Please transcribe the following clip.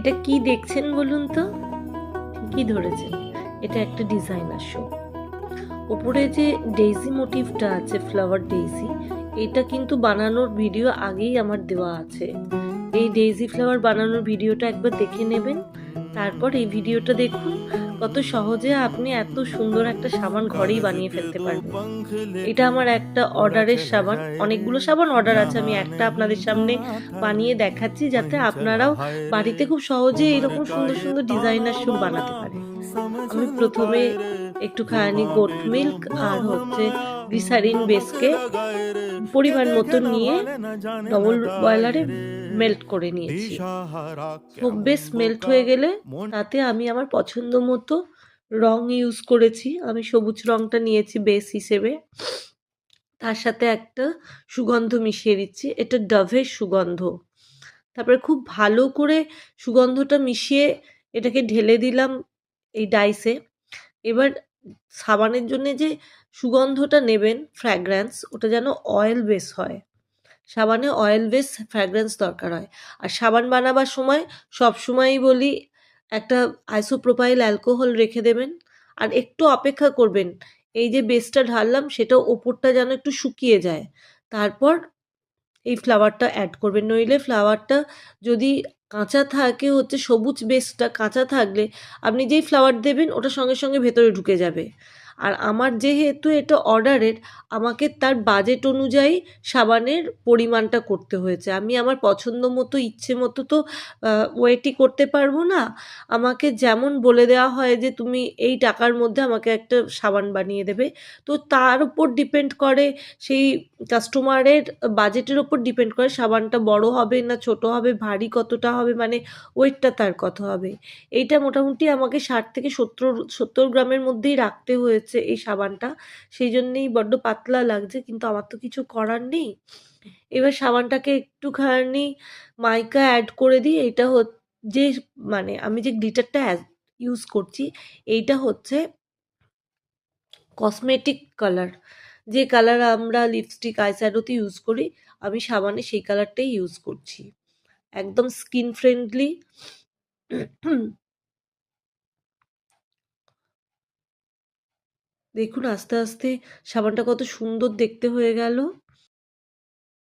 এটা কি দেখছেন বলুন তো? ঠিকই ধরেছেন, এটা একটা ডিজাইনার শো। ওপরে যে ডেইজি মোটিভটা আছে, ফ্লাওয়ার ডেইজি, এটা কিন্তু বানানোর ভিডিও আগেই আমার দেওয়া আছে। এই ডেইজি ফ্লাওয়ার বানানোর ভিডিওটা একবার দেখে নেবেন, তারপর এই ভিডিওটা দেখুন। কত সহজে আপনি এত সুন্দর একটা সাবান ঘরেই বানিয়ে ফেলতে পারবেন। এটা আমার একটা অর্ডারের সাবান, অনেকগুলো সাবান অর্ডার আছে, আমি একটা আপনাদের সামনে বানিয়ে দেখাচ্ছি যাতে আপনারাও বাড়িতে খুব সহজে এরকম সুন্দর সুন্দর ডিজাইনার শুট বানাতে পারেন। আমি প্রথমে একটুখানি গোট মিল্ক আর গ্লিসারিন বেসকে পরিমাণ মতো নিয়ে ডবল বয়লারে মেল্ট করে নিয়েছি। সব বেস মেল্ট হয়ে গেলে তাতে আমি আমার পছন্দ মতো রং ইউজ করেছি। আমি সবুজ রংটা নিয়েছি বেস হিসেবে। তার সাথে একটা সুগন্ধ মিশিয়ে দিচ্ছি, এটা ডাভের সুগন্ধ। তারপরে খুব ভালো করে সুগন্ধটা মিশিয়ে এটাকে ঢেলে দিলাম এই ডাইসে। এবার সাবানের জন্য যে সুগন্ধটা নেবেন, ফ্র্যাগ্র্যান্স, ওটা যেন অয়েল বেস হয়। সাবানে অয়েল বেস ফ্র্যাগ্র্যান্স দরকার হয়। আর সাবান বানাবার সময় সবসময়ই বলি একটা আইসোপ্রোপাইল অ্যালকোহল রেখে দেবেন, আর একটু অপেক্ষা করবেন এই যে বেসটা ঢাললাম সেটা ওপরটা যেন একটু শুকিয়ে যায়, তারপর এই ফ্লাওয়ারটা অ্যাড করবেন। নইলে ফ্লাওয়ারটা যদি কাঁচা থাকে, সবুজ বেসটা কাঁচা থাকলে আপনি যেই ফ্লাওয়ার দেবেন ওটা সঙ্গে সঙ্গে ভেতরে ঢুকে যাবে। আর আমার যেহেতু এটা অর্ডারের, আমাকে তার বাজেট অনুযায়ী সাবানের পরিমাণটা করতে হয়েছে। আমি আমার পছন্দ মতো ইচ্ছে মতো তো ওয়েটই করতে পারবো না। আমাকে যেমন বলে দেওয়া হয় যে তুমি এই টাকার মধ্যে আমাকে একটা সাবান বানিয়ে দেবে, তো তার উপর ডিপেন্ড করে, সেই কাস্টমারের বাজেটের ওপর ডিপেন্ড করে সাবানটা বড় হবে না ছোট হবে, ভারী কতটা হবে, মানে ওয়েটটা তার কত হবে। এইটা মোটামুটি আমাকে 60 থেকে 70 গ্রামের মধ্যেই রাখতে হয়েছে এই সাবানটা। সেই জন্যেই বড্ড পাতলা লাগছে, কিন্তু আমার তো কিছু করার নেই। এবার সাবানটাকে একটুখানি মাইকা অ্যাড করে দিই। এটা যে মানে আমি যে গ্লিটারটা ইউজ করছি, এইটা হচ্ছে কসমেটিক কালার। যে কালার আমরা লিপস্টিক আইশ্যাডোতে ইউজ করি, আমি সাবানে সেই কালারটাই ইউজ করছি। একদম স্কিন ফ্রেন্ডলি। দেখুন আস্তে আস্তে সাবানটা কত সুন্দর দেখতে হয়ে গেল।